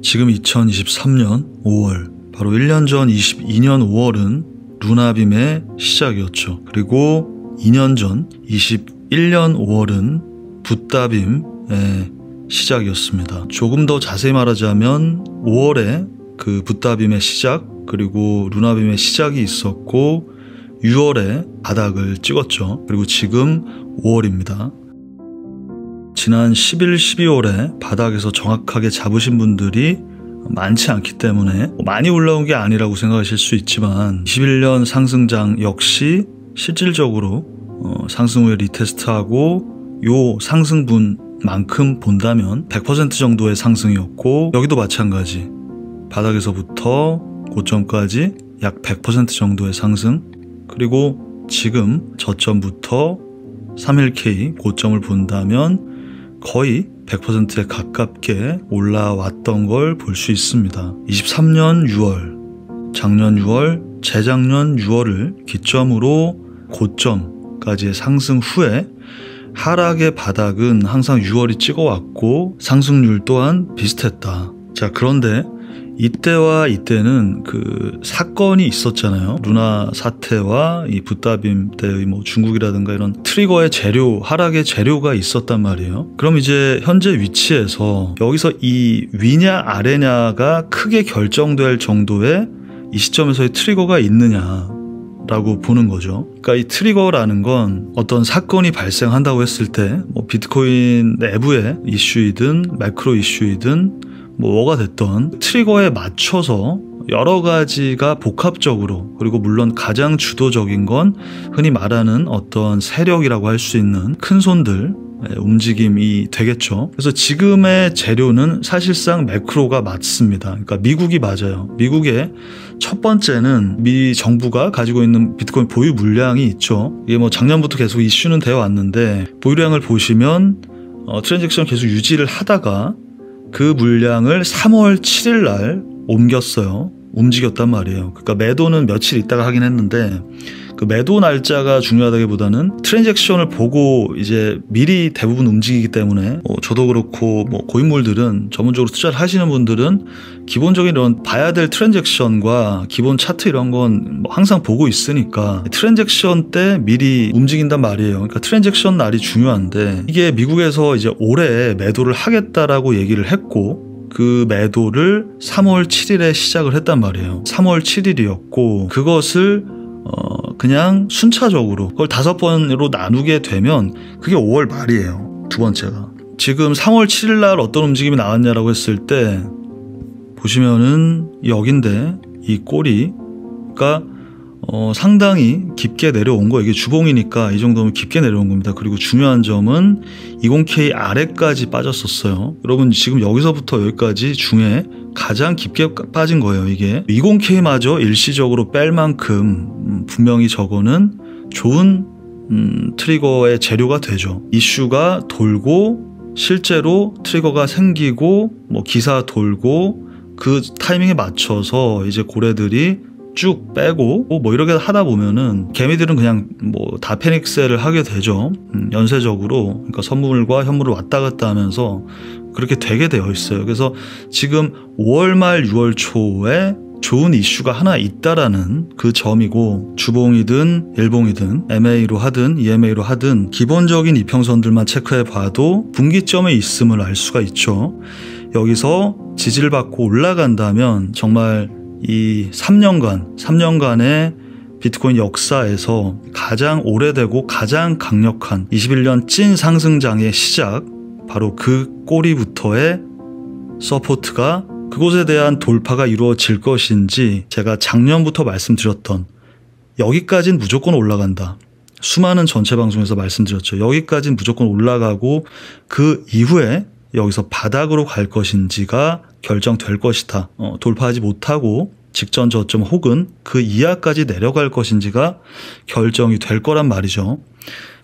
지금 2023년 5월, 바로 1년 전 22년 5월은 루나빔의 시작이었죠. 그리고 2년 전 21년 5월은 붓다빔의 시작이었습니다. 조금 더 자세히 말하자면 5월에 그 붓다빔의 시작, 그리고 루나빔의 시작이 있었고 6월에 바닥을 찍었죠. 그리고 지금 5월입니다. 지난 11, 12월에 바닥에서 정확하게 잡으신 분들이 많지 않기 때문에 많이 올라온 게 아니라고 생각하실 수 있지만 21년 상승장 역시 실질적으로 상승 후에 리테스트하고 요 상승분만큼 본다면 100% 정도의 상승이었고, 여기도 마찬가지 바닥에서부터 고점까지 약 100% 정도의 상승, 그리고 지금 저점부터 31K 고점을 본다면 거의 100%에 가깝게 올라왔던 걸 볼 수 있습니다. 23년 6월, 작년 6월, 재작년 6월을 기점으로 고점까지의 상승 후에 하락의 바닥은 항상 6월이 찍어왔고 상승률 또한 비슷했다. 자, 그런데 이때와 이때는 그 사건이 있었잖아요. 루나 사태와 이 붓다빔 때의 뭐 중국이라든가 이런 트리거의 재료, 하락의 재료가 있었단 말이에요. 그럼 이제 현재 위치에서 여기서 이 위냐 아래냐가 크게 결정될 정도의 이 시점에서의 트리거가 있느냐 라고 보는 거죠. 그러니까 이 트리거라는 건 어떤 사건이 발생한다고 했을 때 뭐 비트코인 내부의 이슈이든 매크로 이슈이든 뭐가 됐던 트리거에 맞춰서 여러 가지가 복합적으로, 그리고 물론 가장 주도적인 건 흔히 말하는 어떤 세력이라고 할 수 있는 큰 손들 움직임이 되겠죠. 그래서 지금의 재료는 사실상 매크로가 맞습니다. 그러니까 미국이 맞아요. 미국의 첫 번째는 미 정부가 가지고 있는 비트코인 보유 물량이 있죠. 이게 뭐 작년부터 계속 이슈는 되어 왔는데 보유량을 보시면 트랜잭션 계속 유지를 하다가 그 물량을 3월 7일 날 옮겼어요. 움직였단 말이에요. 그러니까 매도는 며칠 있다가 하긴 했는데 그 매도 날짜가 중요하다기보다는 트랜잭션을 보고 이제 미리 대부분 움직이기 때문에 저도 그렇고 뭐 고인물들은, 전문적으로 투자를 하시는 분들은 기본적인 이런 봐야 될 트랜잭션과 기본 차트 이런 건 뭐 항상 보고 있으니까 트랜잭션 때 미리 움직인단 말이에요. 그러니까 트랜잭션 날이 중요한데 이게 미국에서 이제 올해 매도를 하겠다라고 얘기를 했고 그 매도를 3월 7일에 시작을 했단 말이에요. 3월 7일이었고 그것을 그냥 순차적으로 그걸 5번으로 나누게 되면 그게 5월 말이에요. 두 번째가. 지금 3월 7일 날 어떤 움직임이 나왔냐라고 했을 때 보시면은 여긴데 이 꼬리가 상당히 깊게 내려온 거, 이게 주봉이니까 이 정도면 깊게 내려온 겁니다. 그리고 중요한 점은 20K 아래까지 빠졌었어요. 여러분 지금 여기서부터 여기까지 중에 가장 깊게 빠진 거예요. 이게 20K마저 일시적으로 뺄 만큼 분명히 저거는 좋은 트리거의 재료가 되죠. 이슈가 돌고 실제로 트리거가 생기고 뭐 기사 돌고 그 타이밍에 맞춰서 이제 고래들이 쭉 빼고 뭐 이렇게 하다 보면은 개미들은 그냥 뭐 다 패닉셀을 하게 되죠. 연쇄적으로. 그러니까 선물과 현물을 왔다 갔다 하면서 그렇게 되게 되어 있어요. 그래서 지금 5월 말 6월 초에 좋은 이슈가 하나 있다라는 그 점이고, 주봉이든 일봉이든 MA로 하든 EMA로 하든 기본적인 이평선들만 체크해 봐도 분기점에 있음을 알 수가 있죠. 여기서 지지를 받고 올라간다면 정말 이 3년간의 비트코인 역사에서 가장 오래되고 가장 강력한 21년 찐 상승장의 시작, 바로 그 꼬리부터의 서포트가, 그곳에 대한 돌파가 이루어질 것인지, 제가 작년부터 말씀드렸던 여기까지는 무조건 올라간다, 수많은 전체 방송에서 말씀드렸죠. 여기까지는 무조건 올라가고 그 이후에 여기서 바닥으로 갈 것인지가 결정될 것이다. 돌파하지 못하고 직전 저점 혹은 그 이하까지 내려갈 것인지가 결정이 될 거란 말이죠.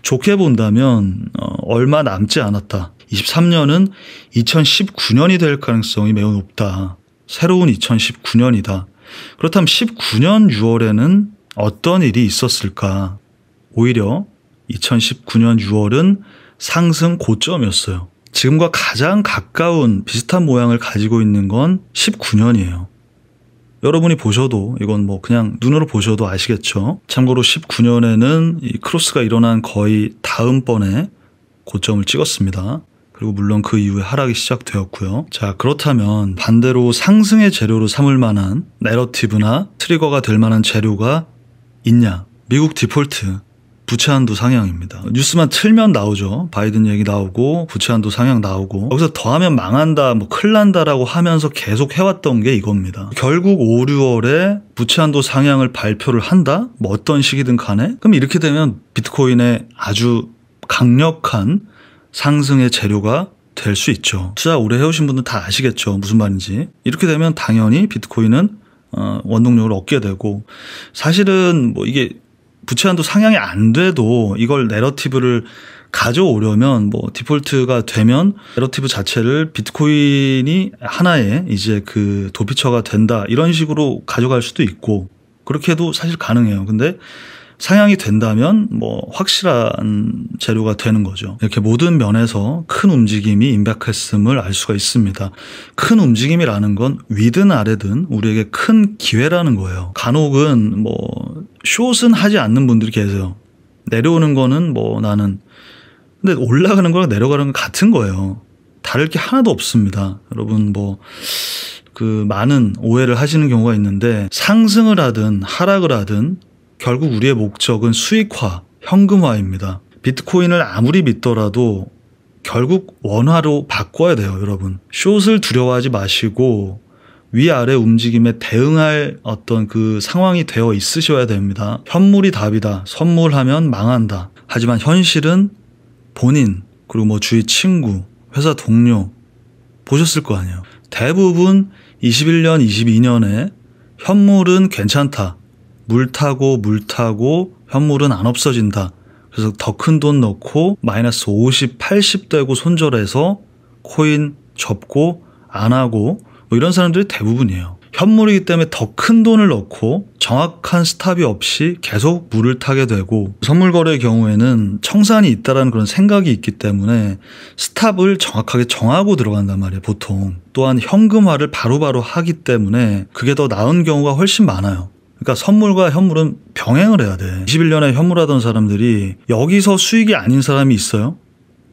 좋게 본다면 얼마 남지 않았다. 23년은 2019년이 될 가능성이 매우 높다. 새로운 2019년이다. 그렇다면 19년 6월에는 어떤 일이 있었을까? 오히려 2019년 6월은 상승 고점이었어요. 지금과 가장 가까운 비슷한 모양을 가지고 있는 건 19년이에요. 여러분이 보셔도 이건 뭐 그냥 눈으로 보셔도 아시겠죠. 참고로 19년에는 이 크로스가 일어난 거의 다음번에 고점을 찍었습니다. 그리고 물론 그 이후에 하락이 시작되었고요. 자, 그렇다면 반대로 상승의 재료로 삼을 만한 내러티브나 트리거가 될 만한 재료가 있냐? 미국 디폴트, 부채 한도 상향입니다. 뉴스만 틀면 나오죠. 바이든 얘기 나오고 부채 한도 상향 나오고 여기서 더하면 망한다, 뭐 큰일 난다라고 하면서 계속 해왔던 게 이겁니다. 결국 5, 6월에 부채 한도 상향을 발표를 한다? 뭐 어떤 식이든 간에 그럼 이렇게 되면 비트코인의 아주 강력한 상승의 재료가 될 수 있죠. 투자 오래 해오신 분들 다 아시겠죠. 무슨 말인지. 이렇게 되면 당연히 비트코인은 원동력을 얻게 되고 사실은 뭐 이게 부채 한도 상향이 안 돼도 이걸 내러티브를 가져오려면 뭐 디폴트가 되면 내러티브 자체를 비트코인이 하나의 이제 그 도피처가 된다 이런 식으로 가져갈 수도 있고 그렇게 해도 사실 가능해요. 근데 상향이 된다면 뭐 확실한 재료가 되는 거죠. 이렇게 모든 면에서 큰 움직임이 임박했음을 알 수가 있습니다. 큰 움직임이라는 건 위든 아래든 우리에게 큰 기회라는 거예요. 간혹은 뭐 숏은 하지 않는 분들이 계세요. 내려오는 거는 뭐 나는 근데 올라가는 거랑 내려가는 건 같은 거예요. 다를 게 하나도 없습니다. 여러분 뭐 그 많은 오해를 하시는 경우가 있는데 상승을 하든 하락을 하든 결국 우리의 목적은 수익화, 현금화입니다. 비트코인을 아무리 믿더라도 결국 원화로 바꿔야 돼요, 여러분. 숏을 두려워하지 마시고 위아래 움직임에 대응할 어떤 그 상황이 되어 있으셔야 됩니다. 현물이 답이다. 선물하면 망한다. 하지만 현실은 본인, 그리고 뭐 주위 친구, 회사 동료 보셨을 거 아니에요. 대부분 21년, 22년에 현물은 괜찮다. 물 타고 현물은 안 없어진다. 그래서 더 큰 돈 넣고 마이너스 50, 80 되고 손절해서 코인 접고 안 하고 뭐 이런 사람들이 대부분이에요. 현물이기 때문에 더 큰 돈을 넣고 정확한 스탑이 없이 계속 물을 타게 되고 선물 거래의 경우에는 청산이 있다라는 그런 생각이 있기 때문에 스탑을 정확하게 정하고 들어간단 말이에요. 보통. 또한 현금화를 바로바로 하기 때문에 그게 더 나은 경우가 훨씬 많아요. 그러니까 선물과 현물은 병행을 해야 돼. 21년에 현물하던 사람들이 여기서 수익이 아닌 사람이 있어요?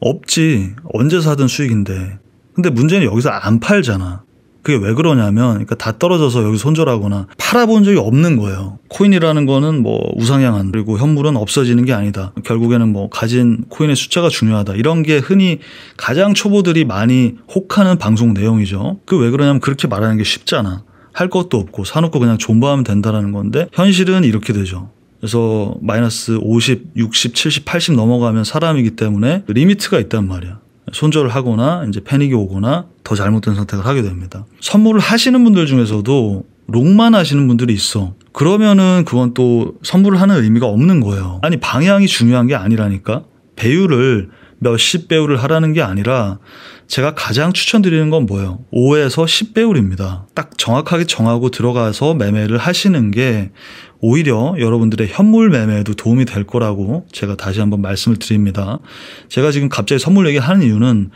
없지. 언제 사든 수익인데. 근데 문제는 여기서 안 팔잖아. 그게 왜 그러냐면 그러니까 다 떨어져서 여기 손절하거나 팔아본 적이 없는 거예요. 코인이라는 거는 뭐 우상향한 그리고 현물은 없어지는 게 아니다. 결국에는 뭐 가진 코인의 숫자가 중요하다. 이런 게 흔히 가장 초보들이 많이 혹하는 방송 내용이죠. 그 왜 그러냐면 그렇게 말하는 게 쉽잖아. 할 것도 없고 사놓고 그냥 존버하면 된다는 건데 현실은 이렇게 되죠. 그래서 마이너스 50, 60, 70, 80 넘어가면 사람이기 때문에 리미트가 있단 말이야. 손절을 하거나 이제 패닉이 오거나 더 잘못된 선택을 하게 됩니다. 선물을 하시는 분들 중에서도 롱만 하시는 분들이 있어. 그러면은 그건 또 선물을 하는 의미가 없는 거예요. 아니 방향이 중요한 게 아니라니까. 배율을 몇십 배율을 하라는 게 아니라 제가 가장 추천드리는 건 뭐예요? 5에서 10배율입니다. 딱 정확하게 정하고 들어가서 매매를 하시는 게 오히려 여러분들의 현물 매매에도 도움이 될 거라고 제가 다시 한번 말씀을 드립니다. 제가 지금 갑자기 선물 얘기하는 이유는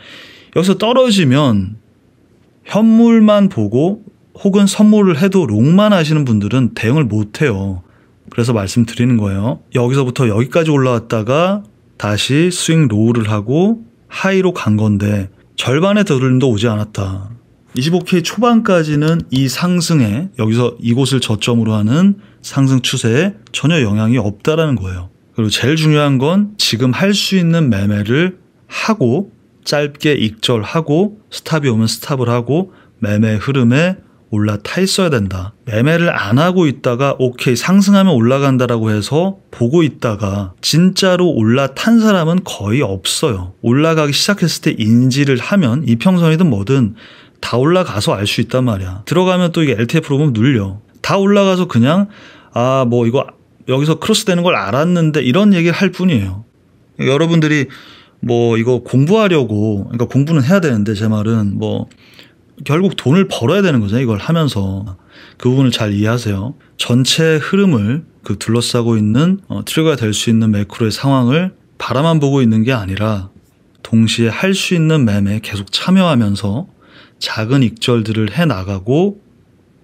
여기서 떨어지면 현물만 보고 혹은 선물을 해도 롱만 하시는 분들은 대응을 못 해요. 그래서 말씀드리는 거예요. 여기서부터 여기까지 올라왔다가 다시 스윙 로우를 하고 하이로 간 건데 절반의 더듬도 오지 않았다. 25K 초반까지는 이 상승에 여기서 이곳을 저점으로 하는 상승 추세에 전혀 영향이 없다라는 거예요. 그리고 제일 중요한 건 지금 할 수 있는 매매를 하고 짧게 익절하고 스탑이 오면 스탑을 하고 매매 흐름에 올라타 있어야 된다. 매매를 안 하고 있다가 오케이 상승하면 올라간다라고 해서 보고 있다가 진짜로 올라탄 사람은 거의 없어요. 올라가기 시작했을 때 인지를 하면 이평선이든 뭐든 다 올라가서 알 수 있단 말이야. 들어가면 또 이게 LTF로 보면 눌려. 다 올라가서 그냥 뭐 이거 여기서 크로스 되는 걸 알았는데 이런 얘기를 할 뿐이에요. 여러분들이 뭐 이거 공부하려고 그러니까 공부는 해야 되는데 제 말은 뭐 결국 돈을 벌어야 되는 거죠. 이걸 하면서 그 부분을 잘 이해하세요. 전체 흐름을 그 둘러싸고 있는 트리거가 될 수 있는 매크로의 상황을 바라만 보고 있는 게 아니라 동시에 할 수 있는 매매에 계속 참여하면서 작은 익절들을 해나가고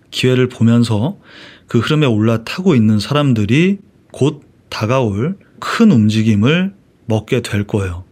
기회를 보면서 그 흐름에 올라타고 있는 사람들이 곧 다가올 큰 움직임을 먹게 될 거예요.